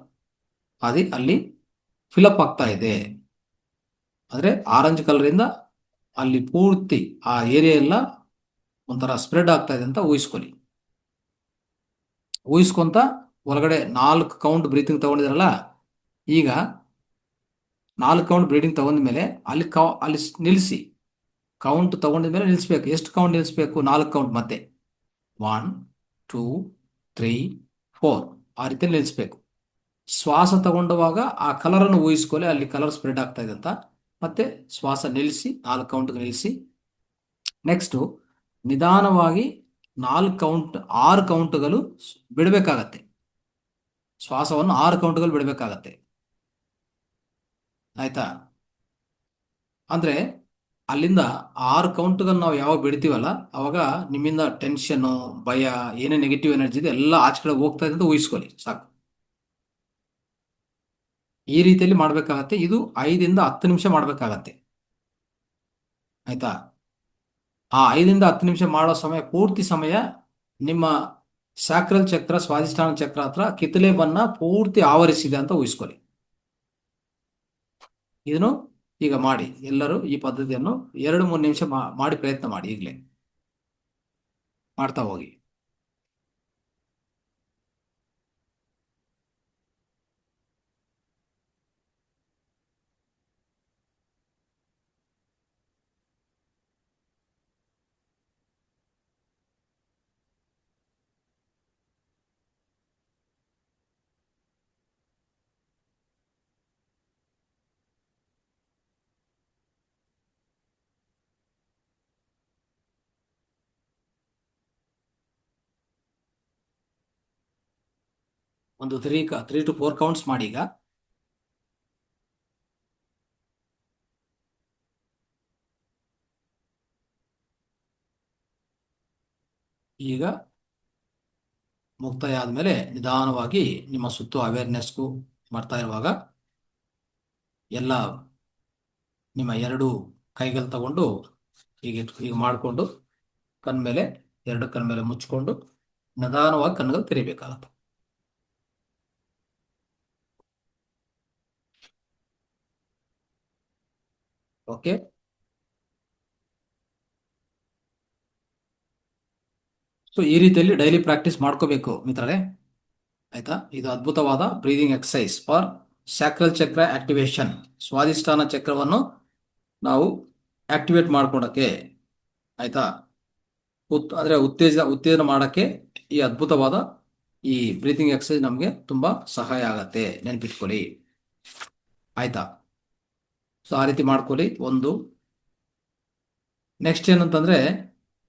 ಅಲ್ಲಿ ಫಿಲಪ್ ಆಗ್ತಾ ಇದೆ. ಅಂದ್ರೆ ಆರೆಂಜ್ ಕಲರ್ ಇಂದ ಅಲ್ಲಿ ಪೂರ್ತಿ ಆ ಏರಿಯಾ ಎಲ್ಲ ಒಂಥರ ಸ್ಪ್ರೆಡ್ ಆಗ್ತಾ ಇದೆ ಅಂತ ಊಹಿಸ್ಕೊಳ್ಳಿ. ಊಹಿಸ್ಕೊಂತ ಒಳಗಡೆ 4 ಕೌಂಟ್ ಬ್ರೀತಿಂಗ್ ತಗೊಂಡಿದ್ರಲ್ಲ, ಈಗ 4 ಕೌಂಟ್ ಬ್ರೀದಿಂಗ್ ತಗೊಂಡ ಮೇಲೆ ಅಲ್ಲಿ ನಿಲ್ಲಿಸಿ. ಕೌಂಟ್ ತಗೊಂಡಿದ್ಮೇಲೆ ನಿಲ್ಲಿಸ್ಬೇಕು. ಎಷ್ಟು ಕೌಂಟ್ ನಿಲ್ಲಿಸ್ಬೇಕು? 4 ಕೌಂಟ್. ಮತ್ತೆ 1 2 3 4 ಆ ರೀತಿ ನಿಲ್ಲಿಸ್ಬೇಕು. ಶ್ವಾಸ ತಗೊಂಡವಾಗ ಆ ಕಲರ್ ಅನ್ನು ಊಹಿಸ್ಕೊಳ್ಳಿ, ಅಲ್ಲಿ ಕಲರ್ ಸ್ಪ್ರೆಡ್ ಆಗ್ತಾ ಇದೆ ಅಂತ. ಮತ್ತೆ ಶ್ವಾಸ ನಿಲ್ಲಿಸಿ, 4 ಕೌಂಟ್ ನಿಲ್ಲಿಸಿ. ನೆಕ್ಸ್ಟ್ ನಿಧಾನವಾಗಿ 6 ಕೌಂಟ್ಗಳು ಬಿಡಬೇಕಾಗತ್ತೆ. ಶ್ವಾಸವನ್ನು 6 ಕೌಂಟ್ಗಳು ಬಿಡಬೇಕಾಗತ್ತೆ. ಆಯ್ತಾ? ಅಂದ್ರೆ ಅಲ್ಲಿಂದ 6 ಕೌಂಟ್ಗಳು ನಾವು ಯಾವಾಗ ಬಿಡ್ತೀವಲ್ಲ, ಅವಾಗ ನಿಮ್ಮಿಂದ ಟೆನ್ಷನ್, ಭಯ, ಏನೇ ನೆಗೆಟಿವ್ ಎನರ್ಜಿ ಇದೆ ಎಲ್ಲ ಆಚೆ ಕಡೆ ಹೋಗ್ತಾ ಇದೆ ಅಂತ ಊಹಿಸ್ಕೊಳ್ಳಿ ಸಾಕು. ಈ ರೀತಿಯಲ್ಲಿ ಮಾಡ್ಬೇಕಾಗತ್ತೆ. ಇದು 5 ಇಂದ 10 ನಿಮಿಷ ಮಾಡ್ಬೇಕಾಗತ್ತೆ. ಆಯ್ತಾ? ಆ 5 ಇಂದ 10 ನಿಮಿಷ ಮಾಡೋ ಸಮಯ, ಪೂರ್ತಿ ಸಮಯ ನಿಮ್ಮ ಸ್ಯಾಕ್ರಲ್ ಚಕ್ರ, ಸ್ವಾದಿಷ್ಠಾನ ಚಕ್ರ ಹತ್ರ ಕಿತ್ತಲೆ ಬಣ್ಣ ಪೂರ್ತಿ ಆವರಿಸಿದೆ ಅಂತ ಊಹಿಸ್ಕೊಳ್ಳಿ. ಇದನ್ನು ಈಗ ಮಾಡಿ. ಎಲ್ಲರೂ ಈ ಪದ್ಧತಿಯನ್ನು 2-3 ನಿಮಿಷ ಮಾಡಿ ಪ್ರಯತ್ನ ಮಾಡಿ. ಈಗಲೇ ಮಾಡ್ತಾ ಹೋಗಿ. ಒಂದು 3 to 4 ಕೌಂಟ್ಸ್ ಮಾಡಿ. ಈಗ ಮುಕ್ತಾಯ ಆದಮೇಲೆ ನಿಧಾನವಾಗಿ ನಿಮ್ಮ ಸುತ್ತು ಅವೇರ್ನೆಸ್ಗೂ ಮಾಡ್ತಾ ಇರುವಾಗ ಎಲ್ಲ ನಿಮ್ಮ 2 ಕೈಗಳು ತಗೊಂಡು ಈಗ ಮಾಡಿಕೊಂಡು, ಕಣ್ಮೇಲೆ 2 ಕಣ್ಮೇಲೆ ಮುಚ್ಕೊಂಡು ನಿಧಾನವಾಗಿ ಕಣ್ಣುಗಳು ತೆರಿಬೇಕಾಗತ್ತೆ. ಓಕೆ? ಸೊ ಈ ರೀತಿಯಲ್ಲಿ ಡೈಲಿ ಪ್ರಾಕ್ಟೀಸ್ ಮಾಡ್ಕೋಬೇಕು ಮಿತ್ರರೇ. ಆಯ್ತಾ? ಇದು ಅದ್ಭುತವಾದ ಬ್ರೀದಿಂಗ್ ಎಕ್ಸಸೈಸ್ ಫಾರ್ ಸ್ಯಾಕ್ರಲ್ ಚಕ್ರ ಆಕ್ಟಿವೇಶನ್. ಸ್ವಾದಿಷ್ಠಾನ ಚಕ್ರವನ್ನು ನಾವು ಆಕ್ಟಿವೇಟ್ ಮಾಡ್ಕೊಳಕ್ಕೆ, ಆಯ್ತಾ, ಅಂದ್ರೆ ಉತ್ತೇಜನ ಮಾಡಕ್ಕೆ ಈ ಅದ್ಭುತವಾದ ಈ ಬ್ರೀದಿಂಗ್ ಎಕ್ಸಸೈಸ್ ನಮಗೆ ತುಂಬಾ ಸಹಾಯ ಆಗತ್ತೆ. ನೆನ್ಪಿಟ್ಕೊಳ್ಳಿ. ಆಯ್ತಾ? ಸೊ ಆ ರೀತಿ ಮಾಡ್ಕೊಳ್ಳಿ. ಒಂದು ನೆಕ್ಸ್ಟ್ ಏನಂತಂದ್ರೆ,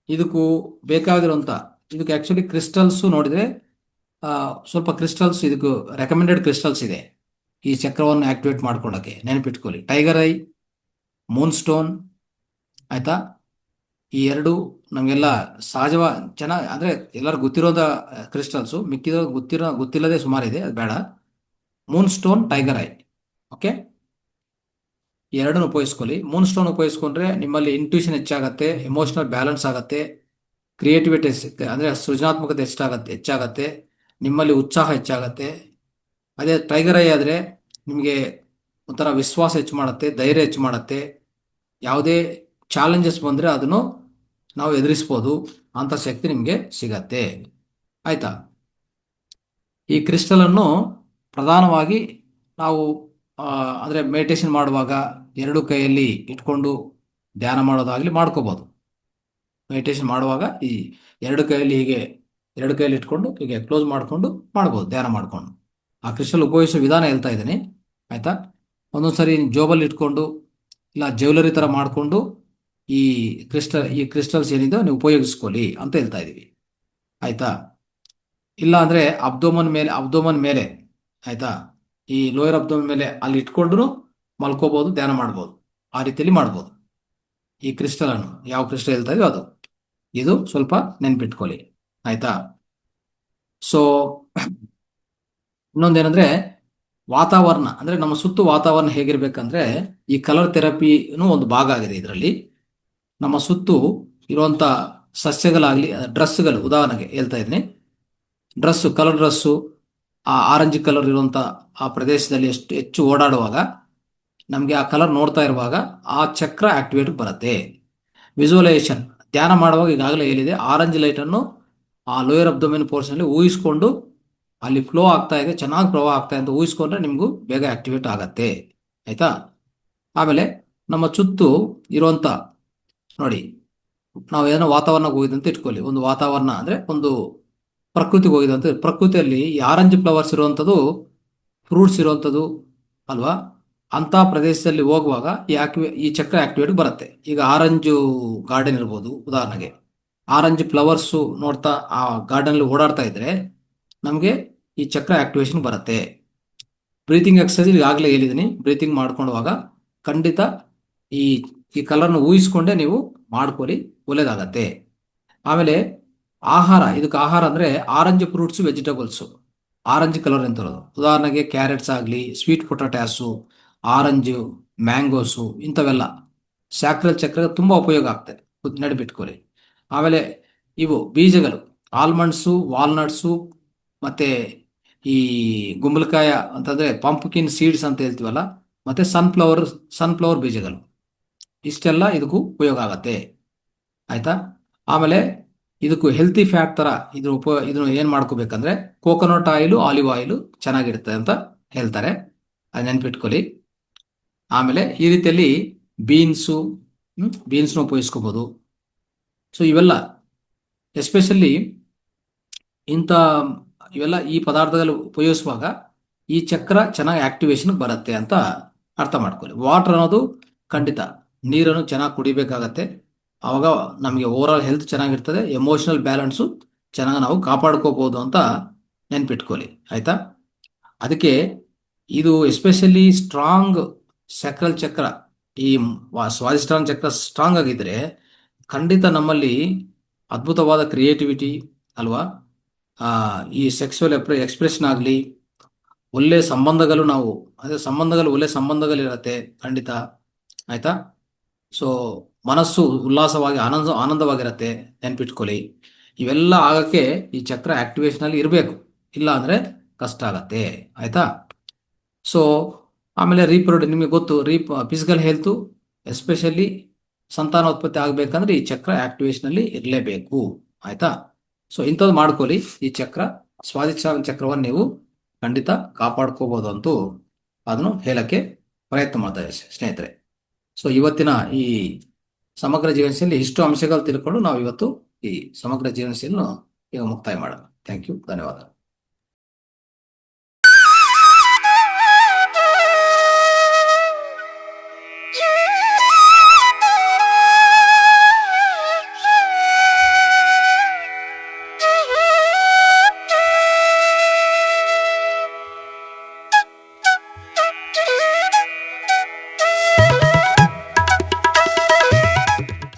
ಇದಕ್ಕೂ ಬೇಕಾಗಿರುವಂತ, ಇದಕ್ಕೆ ಆಕ್ಚುಲಿ ಕ್ರಿಸ್ಟಲ್ಸ್ ನೋಡಿದ್ರೆ ಸ್ವಲ್ಪ ಕ್ರಿಸ್ಟಲ್ಸ್, ಇದಕ್ಕೂ ರೆಕಮೆಂಡೆಡ್ ಕ್ರಿಸ್ಟಲ್ಸ್ ಇದೆ ಈ ಚಕ್ರವನ್ನು ಆಕ್ಟಿವೇಟ್ ಮಾಡ್ಕೊಳಕ್ಕೆ. ನೆನಪಿಟ್ಕೊಳ್ಳಿ. ಟೈಗರ್ ಐ, ಮೂನ್ ಸ್ಟೋನ್, ಆಯ್ತಾ, ಈ ಎರಡು ನಮಗೆಲ್ಲ ಸಹಜವ ಚೆನ್ನಾಗಿ ಅಂದ್ರೆ ಎಲ್ಲರೂ ಗೊತ್ತಿರೋದ ಕ್ರಿಸ್ಟಲ್ಸು, ಮಿಕ್ಕಿರೋ ಗೊತ್ತಿಲ್ಲದೆ ಸುಮಾರಿದೆ, ಅದು ಬೇಡ. Moon stone, tiger I. Okay, ಈ ಎರಡನ್ನು ಉಪಯೋಗಿಸ್ಕೊಳ್ಳಿ. ಮೂನ್ ಸ್ಟೋನ್ ಉಪಯೋಗಿಸ್ಕೊಂಡ್ರೆ ನಿಮ್ಮಲ್ಲಿ ಇಂಟ್ಯೂಷನ್ ಹೆಚ್ಚಾಗತ್ತೆ, ಎಮೋಷನಲ್ ಬ್ಯಾಲೆನ್ಸ್ ಆಗತ್ತೆ, ಕ್ರಿಯೇಟಿವಿಟಿ ಅಂದ್ರೆ ಸೃಜನಾತ್ಮಕತೆ ಹೆಚ್ಚಾಗತ್ತೆ, ನಿಮ್ಮಲ್ಲಿ ಉತ್ಸಾಹ ಹೆಚ್ಚಾಗತ್ತೆ. ಅದೇ ಟೈಗರ್ ಐ ಆದ್ರೆ ನಿಮಗೆ ಒಂಥರ ವಿಶ್ವಾಸ ಹೆಚ್ಚು ಮಾಡುತ್ತೆ, ಧೈರ್ಯ ಹೆಚ್ಚು ಮಾಡುತ್ತೆ. ಯಾವುದೇ ಚಾಲೆಂಜಸ್ ಬಂದ್ರೆ ಅದನ್ನು ನಾವು ಎದುರಿಸ್ಬೋದು ಅಂತ ಶಕ್ತಿ ನಿಮಗೆ ಸಿಗತ್ತೆ. ಆಯ್ತಾ? ಈ ಕ್ರಿಸ್ಟಲ್ ಅನ್ನು ಪ್ರಧಾನವಾಗಿ ನಾವು ಅಂದ್ರೆ ಮೆಡಿಟೇಷನ್ ಮಾಡುವಾಗ ಎರಡು ಕೈಯಲ್ಲಿ ಇಟ್ಕೊಂಡು ಧ್ಯಾನ ಮಾಡೋದಾಗ್ಲಿ ಮಾಡ್ಕೋಬಹುದು. ಮೆಡಿಟೇಷನ್ ಮಾಡುವಾಗ ಈ ಎರಡು ಕೈಯಲ್ಲಿ ಇಟ್ಕೊಂಡು ಹೀಗೆ ಕ್ಲೋಸ್ ಮಾಡ್ಕೊಂಡು ಮಾಡ್ಬೋದು, ಧ್ಯಾನ ಮಾಡ್ಕೊಂಡು. ಆ ಕ್ರಿಸ್ಟಲ್ ಉಪಯೋಗಿಸೋ ವಿಧಾನ ಹೇಳ್ತಾ ಇದ್ದೀನಿ. ಆಯ್ತಾ? ಒಂದೊಂದ್ಸರಿ ಜೋಬಲ್ಲಿ ಇಟ್ಕೊಂಡು ಇಲ್ಲ ಜ್ಯುವೆಲರಿ ತರ ಮಾಡ್ಕೊಂಡು ಈ ಕ್ರಿಸ್ಟಲ್ಸ್ ಏನಿದೆ ನೀವು ಉಪಯೋಗಿಸ್ಕೊಳ್ಳಿ ಅಂತ ಹೇಳ್ತಾ ಇದೀವಿ. ಆಯ್ತಾ? ಇಲ್ಲ ಅಂದ್ರೆ ಅಬ್ದೋಮನ್ ಮೇಲೆ ಆಯ್ತಾ, ಈ ಲೋಯರ್ ಅಬ್ದೋಮನ್ ಮೇಲೆ ಅಲ್ಲಿ ಇಟ್ಕೊಂಡು ಮಲ್ಕೋಬಹುದು, ಧ್ಯಾನ ಮಾಡ್ಬೋದು. ಆ ರೀತಿಯಲ್ಲಿ ಮಾಡ್ಬೋದು. ಈ ಕ್ರಿಸ್ಟಲ್ ಅನ್ನು ಯಾವ ಕ್ರಿಸ್ಟಲ್ ಹೇಳ್ತಾ ಇದೀವಿ ಅದು. ಇದು ಸ್ವಲ್ಪ ನೆನ್ಪಿಟ್ಕೊಳ್ಳಿ. ಆಯ್ತಾ? ಸೊ ಇನ್ನೊಂದೇನಂದ್ರೆ ವಾತಾವರಣ, ಅಂದ್ರೆ ನಮ್ಮ ಸುತ್ತು ವಾತಾವರಣ ಹೇಗಿರ್ಬೇಕಂದ್ರೆ ಈ ಕಲರ್ ಥೆರಪಿನೂ ಒಂದು ಭಾಗ ಆಗಿದೆ ಇದರಲ್ಲಿ. ನಮ್ಮ ಸುತ್ತು ಇರುವಂತ ಸಸ್ಯಗಳಾಗ್ಲಿ, ಡ್ರೆಸ್ಗಳು, ಉದಾಹರಣೆಗೆ ಹೇಳ್ತಾ ಇದ್ದೀನಿ, ಕಲರ್ ಡ್ರೆಸ್ಸು, ಆ ಆರೆಂಜ್ ಕಲರ್ ಇರುವಂತ ಆ ಪ್ರದೇಶದಲ್ಲಿ ಹೆಚ್ಚು ಓಡಾಡುವಾಗ ನಮಗೆ ಆ ಕಲರ್ ನೋಡ್ತಾ ಇರುವಾಗ ಆ ಚಕ್ರ ಆಕ್ಟಿವೇಟ್ ಬರುತ್ತೆ. ವಿಜುವಲೈಸೇಷನ್, ಧ್ಯಾನ ಮಾಡುವಾಗ ಈಗಾಗಲೇ ಹೇಳಿದೆ, ಆರೆಂಜ್ ಲೈಟ್ ಅನ್ನು ಆ ಲೋಯರ್ ಅಬ್ಡೋಮಿನ್ ಪೋರ್ಷನ್ ಅಲ್ಲಿ ಊಹಿಸ್ಕೊಂಡು ಅಲ್ಲಿ ಫ್ಲೋ ಆಗ್ತಾ ಇದೆ, ಚೆನ್ನಾಗಿ ಪ್ರವಾಹ ಆಗ್ತಾ ಇದೆ ಅಂತ ಊಹಿಸ್ಕೊಂಡ್ರೆ ನಿಮಗೂ ಬೇಗ ಆಕ್ಟಿವೇಟ್ ಆಗತ್ತೆ. ಆಯ್ತಾ? ಆಮೇಲೆ ನಮ್ಮ ಸುತ್ತು ಇರುವಂತ ನೋಡಿ, ನಾವು ಏನೋ ವಾತಾವರಣಕ್ಕೆ ಹೋಗಿದಂತ ಇಟ್ಕೊಳ್ಳಿ. ಒಂದು ವಾತಾವರಣ ಅಂದ್ರೆ ಒಂದು ಪ್ರಕೃತಿಗೆ ಹೋಗಿದಂತ, ಪ್ರಕೃತಿಯಲ್ಲಿ ಈ ಆರೆಂಜ್ ಫ್ಲವರ್ಸ್ ಇರುವಂಥದ್ದು, ಫ್ರೂಟ್ಸ್ ಇರುವಂಥದ್ದು ಅಲ್ವಾ, ಅಂತ ಪ್ರದೇಶದಲ್ಲಿ ಹೋಗುವಾಗ ಈ ಚಕ್ರ ಆಕ್ಟಿವೇಟ್ ಬರುತ್ತೆ. ಈಗ ಆರೆಂಜು ಗಾರ್ಡನ್ ಇರ್ಬೋದು ಉದಾಹರಣೆಗೆ, ಆರೆಂಜ್ ಫ್ಲವರ್ಸು ನೋಡ್ತಾ ಆ ಗಾರ್ಡನ್ ಅಲ್ಲಿ ಓಡಾಡ್ತಾ ಇದ್ರೆ ನಮಗೆ ಈ ಚಕ್ರ ಆಕ್ಟಿವೇಶನ್ ಬರುತ್ತೆ. ಬ್ರೀತಿಂಗ್ ಎಕ್ಸರ್ಸೈಸ್ ಈಗಾಗಲೇ ಹೇಳಿದ್ದೀನಿ, ಬ್ರೀತಿಂಗ್ ಮಾಡ್ಕೊಳ್ಳುವಾಗ ಖಂಡಿತ ಈ ಈ ಕಲರ್ನ ಊಹಿಸ್ಕೊಂಡೇ ನೀವು ಮಾಡ್ಕೊಳ್ಳಿ, ಒಳ್ಳೇದಾಗತ್ತೆ. ಆಮೇಲೆ ಇದಕ್ಕೆ ಆಹಾರ ಅಂದ್ರೆ orange fruits, vegetables orange colour ಅಂತ ಇರೋದು, ಉದಾಹರಣೆಗೆ ಕ್ಯಾರೆಟ್ಸ್ ಆಗಲಿ, ಸ್ವೀಟ್ ಪೊಟಾಟ್ಯಾಸು, ಆರೆಂಜು, ಮ್ಯಾಂಗೋಸು, ಇಂಥವೆಲ್ಲ ಸ್ಯಾಕ್ರಲ್ ಚಕ್ರ ತುಂಬಾ ಉಪಯೋಗ ಆಗ್ತದೆ, ನೆನಪಿಟ್ಕೊಳ್ಳಿ. ಆಮೇಲೆ ಇವು ಬೀಜಗಳು, ಆಲ್ಮಂಡ್ಸು, ವಾಲ್ನಟ್ಸು, ಮತ್ತೆ ಈ ಗುಂಬಳಕಾಯ ಅಂತಂದ್ರೆ ಪಂಪ್ಕಿನ್ ಸೀಡ್ಸ್ ಅಂತ ಹೇಳ್ತೀವಲ್ಲ, ಮತ್ತೆ ಸನ್ಫ್ಲವರ್ ಬೀಜಗಳು, ಇಷ್ಟೆಲ್ಲ ಇದಕ್ಕೂ ಉಪಯೋಗ ಆಗತ್ತೆ. ಆಯ್ತಾ? ಆಮೇಲೆ ಇದಕ್ಕೂ ಹೆಲ್ತಿ ಫ್ಯಾಟ್ ತರ ಇದನ್ನು ಏನ್ ಮಾಡ್ಕೋಬೇಕಂದ್ರೆ ಕೋಕೋನಟ್ ಆಯಿಲ್, ಆಲಿವ್ ಆಯಿಲ್ ಚೆನ್ನಾಗಿರುತ್ತೆ ಅಂತ ಹೇಳ್ತಾರೆ, ಅದು ನೆನ್ಪಿಟ್ಕೊಳ್ಳಿ. ಆಮೇಲೆ ಈ ರೀತಿಯಲ್ಲಿ ಬೀನ್ಸ್ನ ಉಪಯೋಗಿಸ್ಕೋಬಹುದು. ಸೊ ಇವೆಲ್ಲ ಎಸ್ಪೆಷಲಿ ಇಂಥ ಇವೆಲ್ಲ ಈ ಪದಾರ್ಥಗಳು ಉಪಯೋಗಿಸುವಾಗ ಈ ಚಕ್ರ ಚೆನ್ನಾಗಿ ಆಕ್ಟಿವೇಶನ್ ಬರುತ್ತೆ ಅಂತ ಅರ್ಥ ಮಾಡ್ಕೊಳ್ಳಿ. ವಾಟರ್ ಅನ್ನೋದು ಖಂಡಿತ, ನೀರನ್ನು ಚೆನ್ನಾಗಿ ಕುಡಿಬೇಕಾಗತ್ತೆ. ಆವಾಗ ನಮಗೆ ಓವರ್ ಆಲ್ ಹೆಲ್ತ್ ಚೆನ್ನಾಗಿರ್ತದೆ, ಎಮೋಷನಲ್ ಬ್ಯಾಲೆನ್ಸು ಚೆನ್ನಾಗಿ ನಾವು ಕಾಪಾಡ್ಕೋಬಹುದು ಅಂತ ನೆನ್ಪಿಟ್ಕೊಳ್ಳಿ. ಆಯ್ತಾ? ಅದಕ್ಕೆ ಇದು ಎಸ್ಪೆಷಲಿ ಸ್ಟ್ರಾಂಗ್ ಸಕ್ರಲ್ ಚಕ್ರ, ಈ ಸ್ವಾಧಿಷ್ಠಾನ ಚಕ್ರ ಸ್ಟ್ರಾಂಗ್ ಆಗಿದ್ರೆ ಖಂಡಿತ ನಮ್ಮಲ್ಲಿ ಅದ್ಭುತವಾದ ಕ್ರಿಯೇಟಿವಿಟಿ ಅಲ್ವಾ, ಈ ಸೆಕ್ಸುವಲ್ ಎಕ್ಸ್ಪ್ರೆಷನ್ ಆಗಲಿ, ಒಳ್ಳೆ ಸಂಬಂಧಗಳು, ಒಳ್ಳೆ ಸಂಬಂಧಗಳು ಇರತ್ತೆ ಖಂಡಿತ. ಆಯ್ತಾ? ಸೊ ಮನಸ್ಸು ಉಲ್ಲಾಸವಾಗಿ ಆನಂದವಾಗಿರತ್ತೆ, ನೆನ್ಪಿಟ್ಕೊಳ್ಳಿ. ಇವೆಲ್ಲ ಆಗಕ್ಕೆ ಈ ಚಕ್ರ ಆಕ್ಟಿವೇಶನ್ ಅಲ್ಲಿ ಇರಬೇಕು, ಇಲ್ಲ ಅಂದ್ರೆ ಕಷ್ಟ ಆಗತ್ತೆ. ಆಯ್ತಾ? ಸೊ ಆಮೇಲೆ ನಿಮಗೆ ಗೊತ್ತು, ಫಿಸಿಕಲ್ ಹೆಲ್ತ್ ಎಸ್ಪೆಷಲಿ ಸಂತಾನೋತ್ಪತ್ತಿ ಆಗ್ಬೇಕಂದ್ರೆ ಈ ಚಕ್ರ ಆಕ್ಟಿವೇಶನ್ ಅಲ್ಲಿ ಇರಲೇಬೇಕು. ಆಯ್ತಾ? ಸೊ ಇಂಥದ್ದು ಮಾಡ್ಕೊಳ್ಳಿ. ಈ ಸ್ವಾಧಿಷ್ಠಾನ ಚಕ್ರವನ್ನು ನೀವು ಖಂಡಿತ ಕಾಪಾಡ್ಕೋಬಹುದು ಅಂತೂ ಅದನ್ನು ಹೇಳಕ್ಕೆ ಪ್ರಯತ್ನ ಮಾಡ್ತಾರೆ ಸ್ನೇಹಿತರೆ. ಸೊ ಇವತ್ತಿನ ಈ ಸಮಗ್ರ ಜೀವನಶೈಲಿ ಇಷ್ಟು ಅಂಶಗಳು ತಿಳ್ಕೊಂಡು ನಾವು ಇವತ್ತು ಈ ಸಮಗ್ರ ಜೀವನಶೈಲಿಯನ್ನು ಈಗ ಮುಕ್ತಾಯ ಮಾಡೋಣ. ಥ್ಯಾಂಕ್ ಯು, ಧನ್ಯವಾದ.